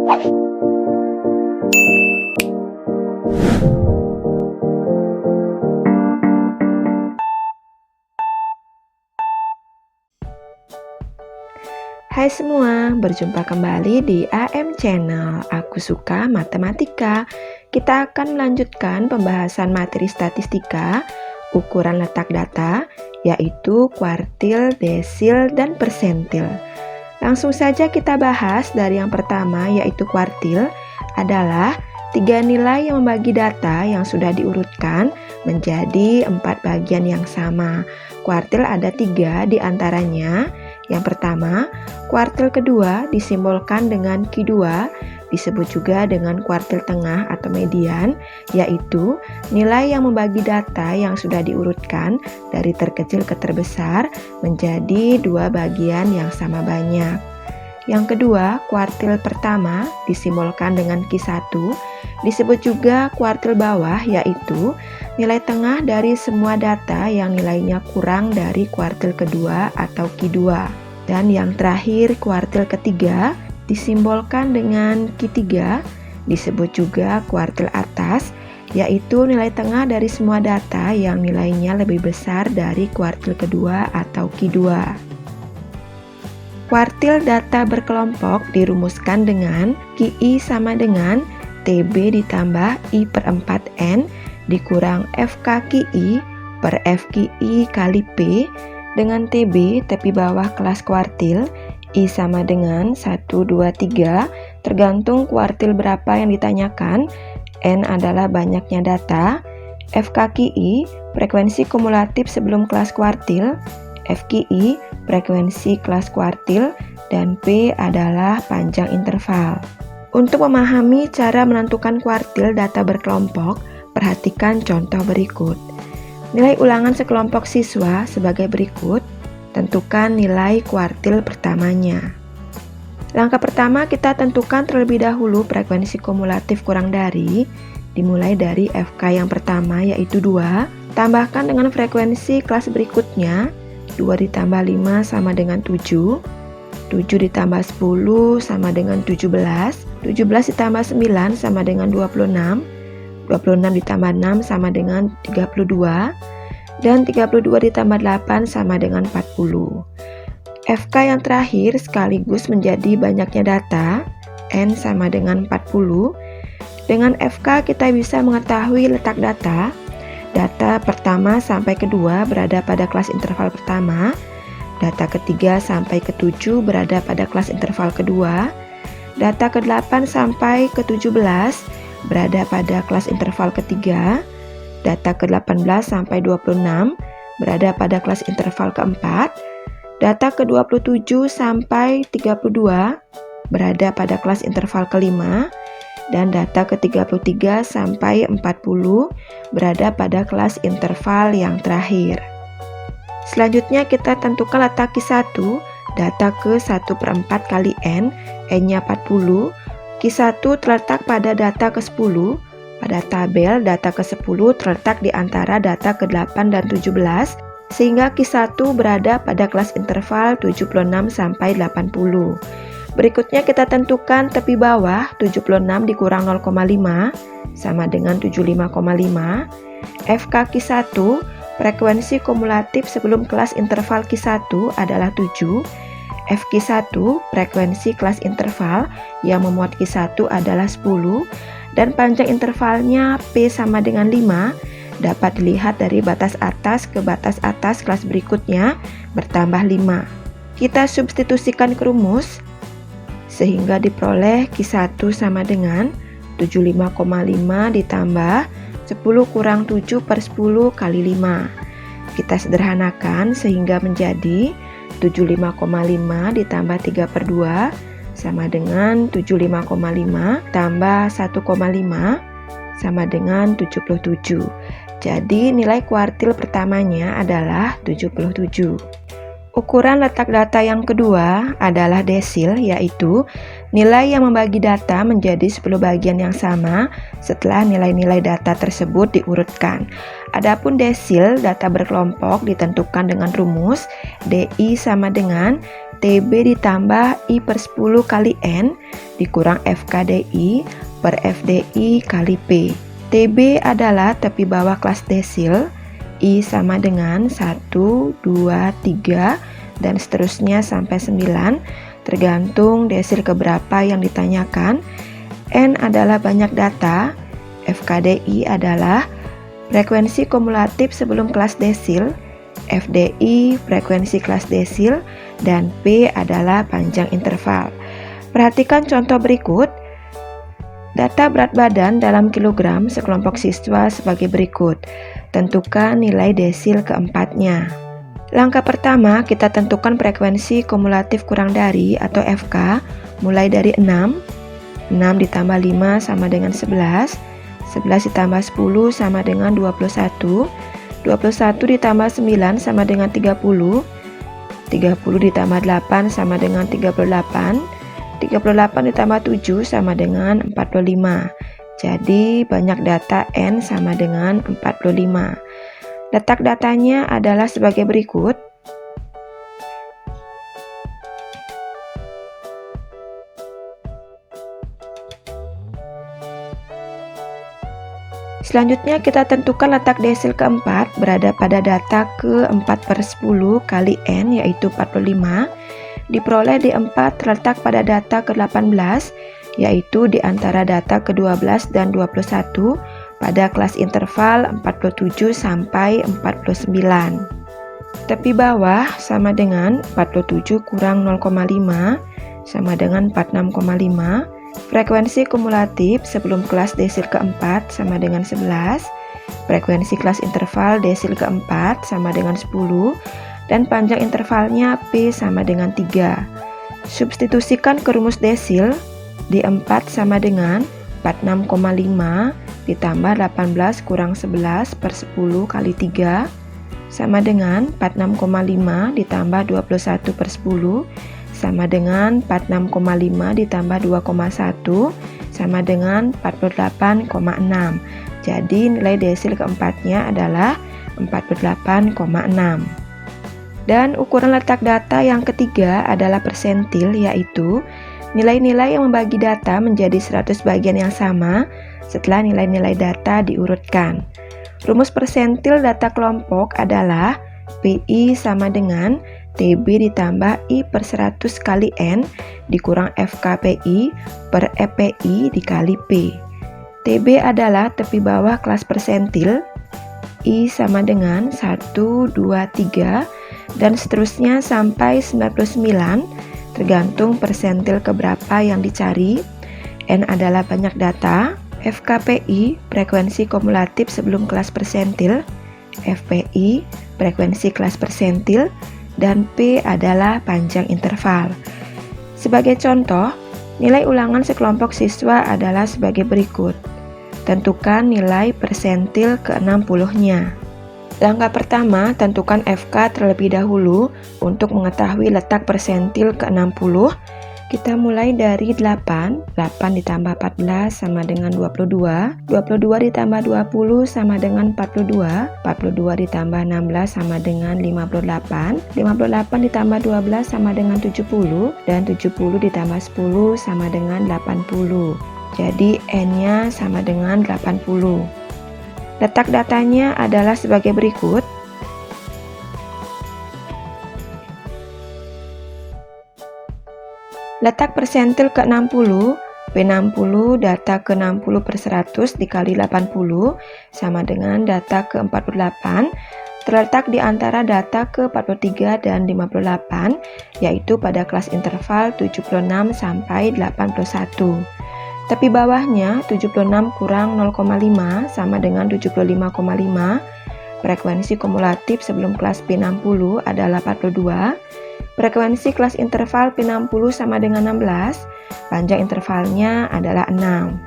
Hai semua, berjumpa kembali di AM Channel. Aku suka matematika. Kita akan melanjutkan pembahasan materi statistika, ukuran letak data, yaitu kuartil, desil, dan persentil. Langsung saja kita bahas dari yang pertama, yaitu kuartil, adalah 3 nilai yang membagi data yang sudah diurutkan menjadi 4 bagian yang sama. Kuartil ada 3 diantaranya. Yang pertama, kuartil kedua disimbolkan dengan Q2, disebut juga dengan kuartil tengah atau median, yaitu nilai yang membagi data yang sudah diurutkan dari terkecil ke terbesar menjadi 2 bagian yang sama banyak. Yang kedua, kuartil pertama disimbolkan dengan Q1, disebut juga kuartil bawah, yaitu nilai tengah dari semua data yang nilainya kurang dari kuartil kedua atau Q2. Dan yang terakhir, kuartil ketiga disimbolkan dengan Q3, disebut juga kuartil atas, yaitu nilai tengah dari semua data yang nilainya lebih besar dari kuartil kedua atau Q2. Kuartil data berkelompok dirumuskan dengan QI sama dengan TB ditambah I per 4N dikurang FKQI per FQI kali P dengan TB tepi bawah kelas kuartil. I sama dengan 1, 2, 3 tergantung kuartil berapa yang ditanyakan. N adalah banyaknya data. FKQI frekuensi kumulatif sebelum kelas kuartil. FQI frekuensi kelas kuartil, dan P adalah panjang interval. Untuk memahami cara menentukan kuartil data berkelompok, perhatikan contoh berikut. Nilai ulangan sekelompok siswa sebagai berikut. Tentukan nilai kuartil pertamanya. Langkah pertama, kita tentukan terlebih dahulu frekuensi kumulatif kurang dari, dimulai dari FK yang pertama yaitu 2, tambahkan dengan frekuensi kelas berikutnya. 2 ditambah 5 sama dengan 7, 7 ditambah 10 sama dengan 17, 17 ditambah 9 sama dengan 26, 26 ditambah 6 sama dengan 32, dan 32 ditambah 8 sama dengan 40. FK yang terakhir sekaligus menjadi banyaknya data, N sama dengan 40. Dengan FK kita bisa mengetahui letak data. Data pertama sampai kedua berada pada kelas interval pertama, data ketiga sampai ke-7 berada pada kelas interval kedua, data ke-8 sampai ke-17 berada pada kelas interval ketiga, data ke-18 sampai 26 berada pada kelas interval keempat, data ke-27 sampai 32 berada pada kelas interval kelima, dan data ke-33 sampai 40 berada pada kelas interval yang terakhir. Selanjutnya kita tentukan letak Q1, data ke-1/4 kali N, N-nya 40. Q1 terletak pada data ke-10. Pada tabel, data ke-10 terletak di antara data ke-8 dan 17, sehingga Q1 berada pada kelas interval 76 sampai 80. Berikutnya kita tentukan tepi bawah, 76 dikurang 0,5 sama dengan 75,5. FKQ1 frekuensi kumulatif sebelum kelas interval Q1 adalah 7. FQ1 frekuensi kelas interval yang memuat Q1 adalah 10, dan panjang intervalnya P sama dengan 5 dapat dilihat dari batas atas ke batas atas kelas berikutnya bertambah 5. Kita substitusikan ke rumus sehingga diperoleh Q1 sama dengan 75,5 ditambah 10 kurang 7 per 10 kali 5. Kita sederhanakan sehingga menjadi 75,5 ditambah 3 per 2 sama dengan 75,5 tambah 1,5 sama dengan 77. Jadi nilai kuartil pertamanya adalah 77. Ukuran letak data yang kedua adalah desil, yaitu nilai yang membagi data menjadi 10 bagian yang sama setelah nilai-nilai data tersebut diurutkan. Adapun desil data berkelompok ditentukan dengan rumus DI sama dengan TB ditambah I per 10 kali N dikurang FKDI per FDI kali P. TB adalah tepi bawah kelas desil, I sama dengan 1, 2, 3, dan seterusnya sampai 9, tergantung desil keberapa yang ditanyakan. N adalah banyak data, FKDI adalah frekuensi kumulatif sebelum kelas desil, FDI frekuensi kelas desil, dan P adalah panjang interval. Perhatikan contoh berikut. Data berat badan dalam kilogram sekelompok siswa sebagai berikut. Tentukan nilai desil keempatnya. Langkah pertama, kita tentukan frekuensi kumulatif kurang dari atau FK mulai dari 6. 6 ditambah 5 sama dengan 11. 11 ditambah 10 sama dengan 21. 21 ditambah 9 sama dengan 30. 30 ditambah 8 sama dengan 38. 38 ditambah 7 sama dengan 45. Jadi banyak data N sama dengan 45. Letak datanya adalah sebagai berikut. Selanjutnya kita tentukan letak desil keempat berada pada data ke-4 per 10 kali N, yaitu 45. Diperoleh di 4 terletak pada data ke-18, yaitu di antara data ke-12 dan 21 pada kelas interval 47 sampai 49. Tepi bawah sama dengan 47 kurang 0,5 sama dengan 46,5. Frekuensi kumulatif sebelum kelas desil keempat sama dengan 11. Frekuensi kelas interval desil keempat sama dengan 10. Dan panjang intervalnya P sama dengan 3. Substitusikan ke rumus desil. Di 4 sama dengan 46,5 ditambah 18 kurang 11 per 10 kali 3 sama dengan 46,5 ditambah 21 per 10 sama dengan 46,5 ditambah 2,1 sama dengan 48,6. Jadi nilai desil keempatnya adalah 48,6. Dan ukuran letak data yang ketiga adalah persentil, yaitu nilai-nilai yang membagi data menjadi 100 bagian yang sama setelah nilai-nilai data diurutkan. Rumus persentil data kelompok adalah PI sama dengan TB ditambah I per 100 kali N dikurang FKPI per EPI dikali P. TB adalah tepi bawah kelas persentil, I sama dengan 1, 2, 3, dan seterusnya sampai 99, tergantung persentil keberapa yang dicari. N adalah banyak data, FKPI frekuensi kumulatif sebelum kelas persentil, FPI frekuensi kelas persentil, dan P adalah panjang interval. Sebagai contoh, nilai ulangan sekelompok siswa adalah sebagai berikut. Tentukan nilai persentil ke-60-nya. Langkah pertama, tentukan FK terlebih dahulu untuk mengetahui letak persentil ke-60. Kita mulai dari 8 ditambah 14 sama dengan 22, 22 ditambah 20 sama dengan 42, 42 ditambah 16 sama dengan 58, 58 ditambah 12 sama dengan 70, dan 70 ditambah 10 sama dengan 80. Jadi N-nya sama dengan 80. Letak datanya adalah sebagai berikut. Letak persentil ke-60, P60 data ke-60 per 100 dikali 80 sama dengan data ke-48, terletak di antara data ke-43 dan 58, yaitu pada kelas interval 76 sampai 81. Tepi bawahnya 76 kurang 0,5 sama dengan 75,5. Frekuensi kumulatif sebelum kelas P60 adalah 42. Frekuensi kelas interval P60 sama dengan 16. Panjang intervalnya adalah 6.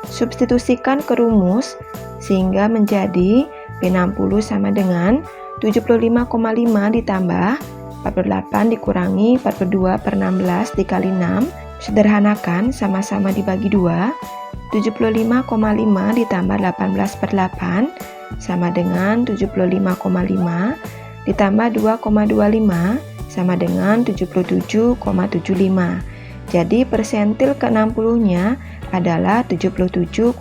Substitusikan ke rumus sehingga menjadi P60 sama dengan 75,5 ditambah 48 dikurangi 42 per 16 dikali 6. Sederhanakan, sama-sama dibagi 2. 75,5 ditambah 18 per 8 sama dengan 75,5 ditambah 2,25 sama dengan 77,75. Jadi persentil ke-60-nya adalah 77,75.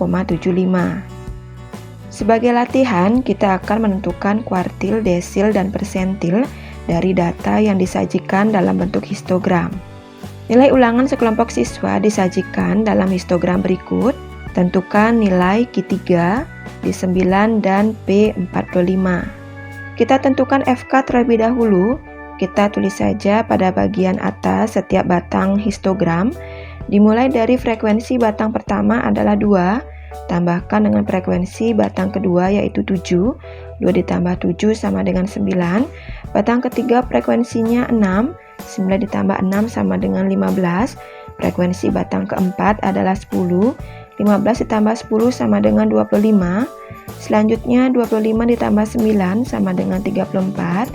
Sebagai latihan, kita akan menentukan kuartil, desil, dan persentil dari data yang disajikan dalam bentuk histogram. Nilai ulangan sekelompok siswa disajikan dalam histogram berikut. Tentukan nilai Q3, D9, dan P45. Kita tentukan FK terlebih dahulu. Kita tulis saja pada bagian atas setiap batang histogram. Dimulai dari frekuensi batang pertama adalah 2, tambahkan dengan frekuensi batang kedua yaitu 7. 2 ditambah 7 sama dengan 9. Batang ketiga frekuensinya 6. 9 ditambah 6 sama dengan 15. Frekuensi batang keempat adalah 10. 15 ditambah 10 sama dengan 25. Selanjutnya 25 ditambah 9 sama dengan 34.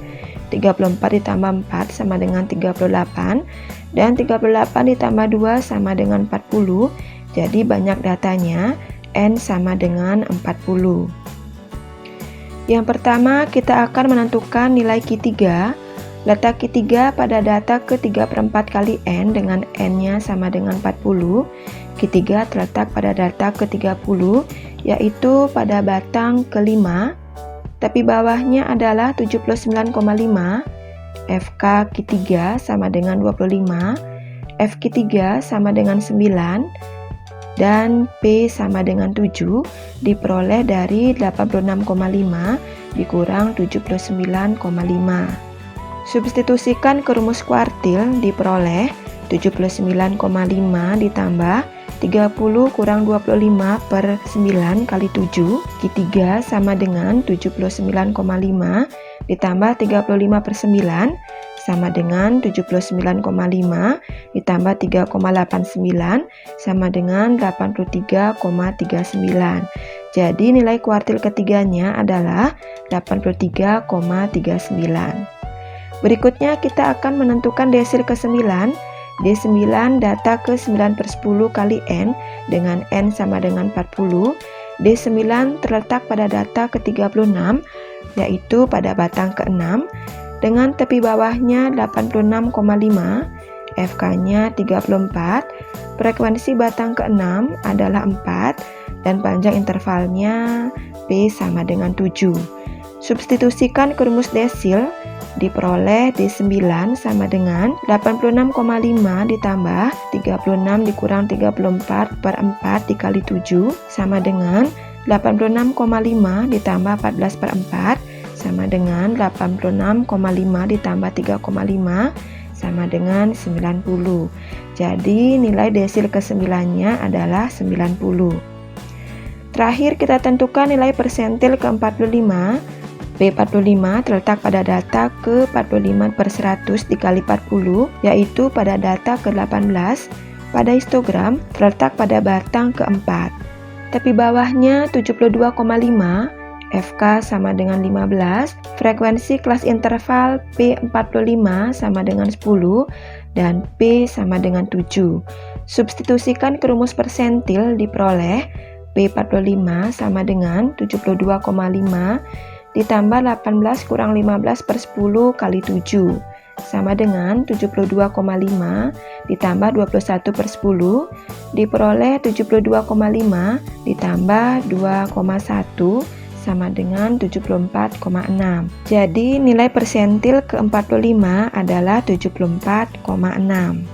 34 ditambah 4 sama dengan 38. Dan 38 ditambah 2 sama dengan 40. Jadi banyak datanya, N sama dengan 40. Yang pertama kita akan menentukan nilai Q3. Letak Q3 pada data ke-3/4 kali N dengan N-nya sama dengan 40. Q3 terletak pada data ke-30, yaitu pada batang ke-5. Tapi bawahnya adalah 79,5. FK Q3 sama dengan 25. FQ3 sama dengan 9. Dan P sama dengan 7 diperoleh dari 86,5 dikurang 79,5. Substitusikan ke rumus kuartil diperoleh 79,5 ditambah 30 kurang 25 per 9 kali 7. Q3 sama dengan 79,5 ditambah 35 per 9 sama dengan 79,5 ditambah 3,89 sama dengan 83,39. Jadi nilai kuartil ketiganya adalah 83,39. Berikutnya kita akan menentukan desil ke-9. D9 data ke-9/10 kali N dengan N sama dengan 40. D9 terletak pada data ke-36 yaitu pada batang ke-6 dengan tepi bawahnya 86,5, FK-nya 34, frekuensi batang ke-6 adalah 4 dan panjang intervalnya P sama dengan 7. Substitusikan ke rumus desil diperoleh D9 sama dengan 86,5 ditambah 36 dikurang 34 per 4 dikali 7 sama dengan 86,5 ditambah 14 per 4 sama dengan 86,5 ditambah 3,5 sama dengan 90. Jadi nilai desil ke-9-nya adalah 90. Terakhir kita tentukan nilai persentil ke-45. P45 terletak pada data ke-45 per 100 dikali 40, yaitu pada data ke-18. Pada histogram terletak pada batang ke-4. Tepi bawahnya 72,5, FK sama dengan 15, frekuensi kelas interval P45 sama dengan 10, dan P sama dengan 7. Substitusikan ke rumus persentil diperoleh P45 sama dengan 72,5 ditambah 18 kurang 15 per 10 kali 7 sama dengan 72,5 ditambah 21 per 10 diperoleh 72,5 ditambah 2,1 sama dengan 74,6. Jadi nilai persentil ke-45 adalah 74,6.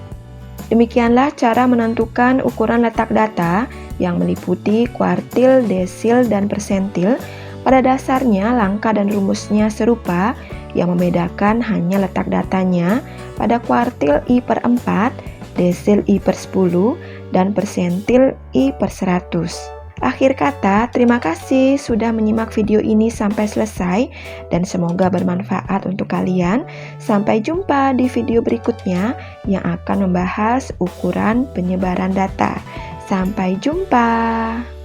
Demikianlah cara menentukan ukuran letak data yang meliputi kuartil, desil, dan persentil. Pada dasarnya, langkah dan rumusnya serupa, yang membedakan hanya letak datanya. Pada kuartil I per 4, desil I per 10, dan persentil I per 100. Akhir kata, terima kasih sudah menyimak video ini sampai selesai, dan semoga bermanfaat untuk kalian. Sampai jumpa di video berikutnya yang akan membahas ukuran penyebaran data. Sampai jumpa.